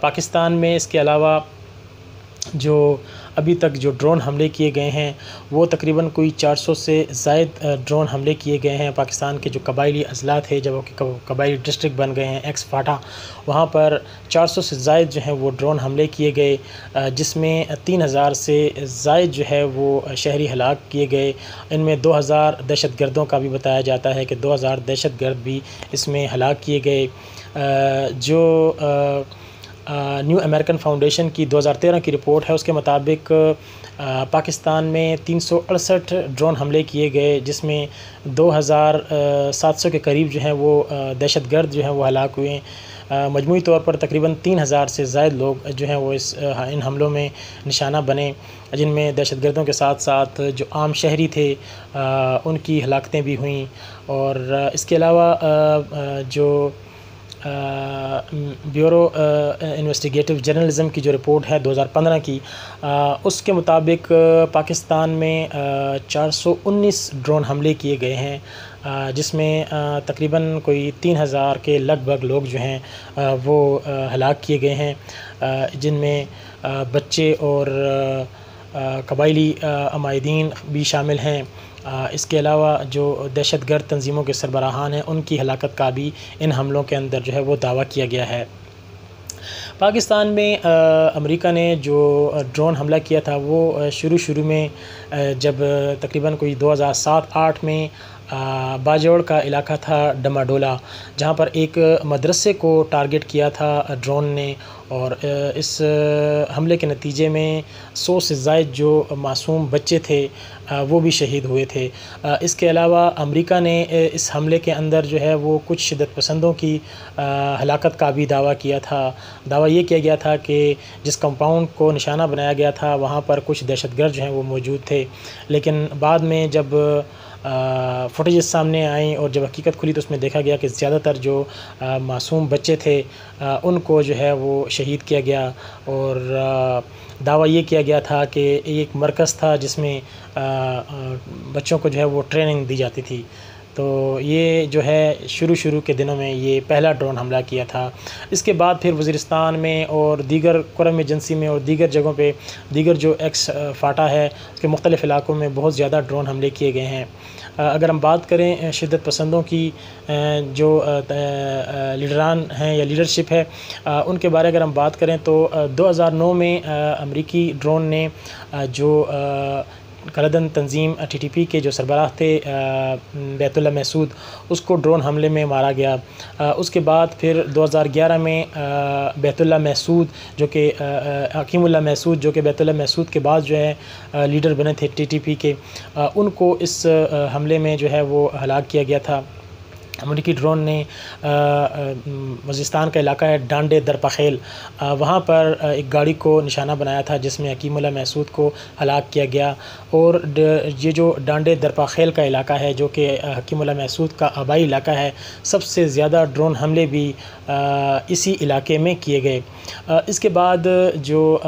پاکستان میں اس کے علاوہ جو ابھی تک جو ڈرون حملے کیے گئے ہیں وہ تقریباً کوئی 400 سے زائد ڈرون حملے کیے گئے ہیں پاکستان کے جو قبائلی اضلاع تھے، جب وہ قبائلی ڈسٹرکٹ بن گئے ہیں ایکس فاٹا، وہاں پر 400 سے زائد جو ہیں وہ ڈرون حملے کیے گئے، جس میں 3000 سے زائد جو ہے وہ شہری ہلاک کیے گئے۔ ان میں 2000 دہشت گردوں کا بھی بتایا جاتا ہے کہ 2000 دہشت گرد بھی اس میں ہلاک کیے گئے۔ جو نیو امریکن فاؤنڈیشن کی 2013 کی رپورٹ ہے، اس کے مطابق پاکستان میں 368 ڈرون حملے کیے گئے، جس میں 2700 کے قریب جو ہیں وہ دہشت گرد جو ہیں وہ ہلاک ہوئے ہیں۔ مجموعی طور پر تقریباً 3000 سے زائد لوگ جو ہیں وہ ان حملوں میں نشانہ بنے، جن میں دہشت گردوں کے ساتھ ساتھ جو عام شہری تھے ان کی ہلاکتیں بھی ہوئیں۔ اور اس کے علاوہ جو بیورو انویسٹیگیٹو جرنلزم کی جو رپورٹ ہے 2015 کی، اس کے مطابق پاکستان میں 419 ڈرون حملے کیے گئے ہیں، جس میں تقریباً کوئی 3000 کے لگ بھگ لوگ جو ہیں وہ ہلاک کیے گئے ہیں، جن میں بچے اور قبائلی عمائدین بھی شامل ہیں۔ اس کے علاوہ جو دہشت گرد تنظیموں کے سربراہان ہیں ان کی ہلاکت کا بھی ان حملوں کے اندر جو ہے وہ دعویٰ کیا گیا ہے۔ پاکستان میں امریکہ نے جو ڈرون حملہ کیا تھا وہ شروع میں جب تقریباً کوئی 2007-8 میں باجوڑ کا علاقہ تھا ڈماڈولا، جہاں پر ایک مدرسے کو ٹارگٹ کیا تھا ڈرون نے، اور اس حملے کے نتیجے میں 100 سے زائد جو معصوم بچے تھے وہ بھی شہید ہوئے تھے۔ اس کے علاوہ امریکہ نے اس حملے کے اندر جو ہے وہ کچھ شدت پسندوں کی ہلاکت کا بھی دعویٰ کیا تھا۔ دعویٰ یہ کیا گیا تھا کہ جس کمپاؤنڈ کو نشانہ بنایا گیا تھا وہاں پر کچھ دہشت گرد جو ہیں وہ موجود تھے، لیکن بعد میں جب فوٹیجز سامنے آئیں اور جب حقیقت کھلی تو اس میں دیکھا گیا کہ زیادہ تر جو معصوم بچے تھے ان کو جو ہے وہ شہید کیا گیا، اور دعویٰ یہ کیا گیا تھا کہ ایک مرکز تھا جس میں بچوں کو جو ہے وہ ٹریننگ دی جاتی تھی۔ تو یہ جو ہے شروع کے دنوں میں یہ پہلا ڈرون حملہ کیا تھا۔ اس کے بعد پھر وزیرستان میں اور دیگر قرم ایجنسی میں اور دیگر جگہوں پہ، دیگر جو ایکس فاٹا ہے اس کے مختلف علاقوں میں بہت زیادہ ڈرون حملے کیے گئے ہیں۔ اگر ہم بات کریں شدت پسندوں کی جو لیڈران ہیں یا لیڈرشپ ہے ان کے بارے اگر ہم بات کریں تو 2009 میں امریکی ڈرون نے جو کلدن تنظیم TTP کے جو سربراہ تھے بیت اللہ محسود، اس کو ڈرون حملے میں مارا گیا۔ اس کے بعد پھر 2011 میں بیت اللہ محسود جو کہ حکیم اللہ محسود جو کہ بیت اللہ محسود کے بعد جو ہے لیڈر بنے تھے TTP کے، ان کو اس حملے میں جو ہے وہ ہلاک کیا گیا تھا۔ امریکی ڈرون نے وزیرستان کا علاقہ ہے ڈانڈے درپخیل، وہاں پر ایک گاڑی کو نشانہ بنایا تھا جس میں حکیم اللہ محسود کو ہلاک کیا گیا، اور یہ جو ڈانڈے درپخیل کا علاقہ ہے جو کہ حکیم اللہ محسود کا آبائی علاقہ ہے، سب سے زیادہ ڈرون حملے بھی اسی علاقے میں کیے گئے۔ اس کے بعد جو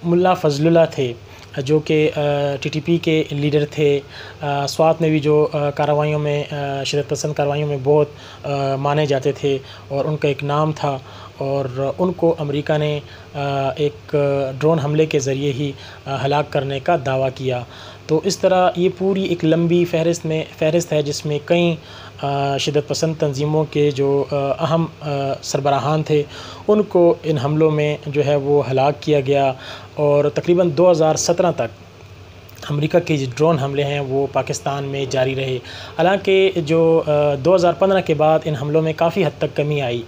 ملا فضل اللہ تھے جو کہ TTP کے لیڈر تھے، سوات میں بھی جو کارروائیوں میں شدت پسند کارروائیوں میں بہت مانے جاتے تھے اور ان کا ایک نام تھا، اور ان کو امریکہ نے ایک ڈرون حملے کے ذریعے ہی ہلاک کرنے کا دعویٰ کیا۔ تو اس طرح یہ پوری ایک لمبی فہرست ہے جس میں کئی شدت پسند تنظیموں کے جو اہم سربراہان تھے ان کو ان حملوں میں جو ہے وہ ہلاک کیا گیا، اور تقریباً 2017 تک امریکہ کے جو ڈرون حملے ہیں وہ پاکستان میں جاری رہے۔ حالانکہ جو 2015 کے بعد ان حملوں میں کافی حد تک کمی آئی۔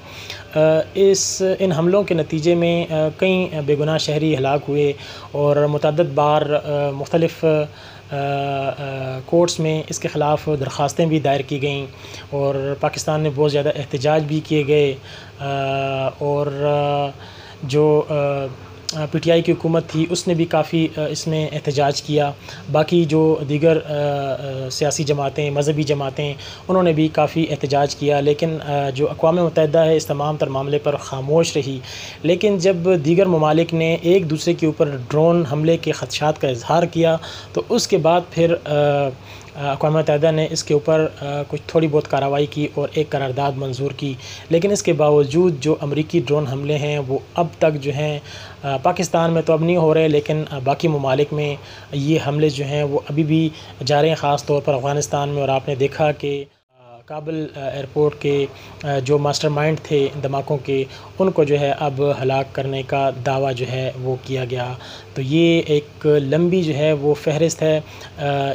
ان حملوں کے نتیجے میں کئی بے گناہ شہری ہلاک ہوئے، اور متعدد بار مختلف کورٹس میں اس کے خلاف درخواستیں بھی دائر کی گئیں، اور پاکستان میں بہت زیادہ احتجاج بھی کیے گئے، اور جو PTI کی حکومت تھی اس نے بھی کافی اس میں احتجاج کیا۔ باقی جو دیگر سیاسی جماعتیں، مذہبی جماعتیں، انہوں نے بھی کافی احتجاج کیا، لیکن جو اقوام متحدہ ہے اس تمام تر معاملے پر خاموش رہی۔ لیکن جب دیگر ممالک نے ایک دوسرے کے اوپر ڈرون حملے کے خدشات کا اظہار کیا تو اس کے بعد پھر اقوام متحدہ نے اس کے اوپر کچھ تھوڑی بہت کارروائی کی اور ایک قرارداد منظور کی، لیکن اس کے باوجود جو امریکی ڈرون حملے ہیں وہ اب تک جو ہیں پاکستان میں تو اب نہیں ہو رہے، لیکن باقی ممالک میں یہ حملے جو ہیں وہ ابھی بھی جا رہے ہیں، خاص طور پر افغانستان میں۔ اور آپ نے دیکھا کہ کابل ایئرپورٹ کے جو ماسٹر مائنڈ تھے دھماکوں کے، ان کو جو ہے اب ہلاک کرنے کا دعویٰ جو ہے وہ کیا گیا۔ تو یہ ایک لمبی جو ہے وہ فہرست ہے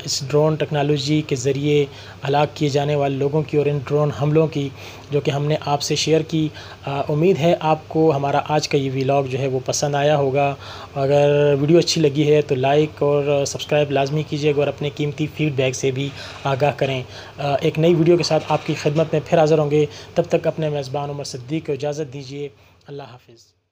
اس ڈرون ٹیکنالوجی کے ذریعے ہلاک کیے جانے والے لوگوں کی اور ان ڈرون حملوں کی، جو کہ ہم نے آپ سے شیئر کی۔ امید ہے آپ کو ہمارا آج کا یہ ویلاگ جو ہے وہ پسند آیا ہوگا۔ اگر ویڈیو اچھی لگی ہے تو لائک اور سبسکرائب لازمی کیجیے گا اور اپنے قیمتی فیڈ بیک سے بھی آگاہ کریں۔ ایک نئی ویڈیو کے ساتھ آپ کی خدمت میں پھر حاضر ہوں گے، تب تک اپنے میزبان عمر صدیق کو اجازت دیجیے۔ اللہ حافظ۔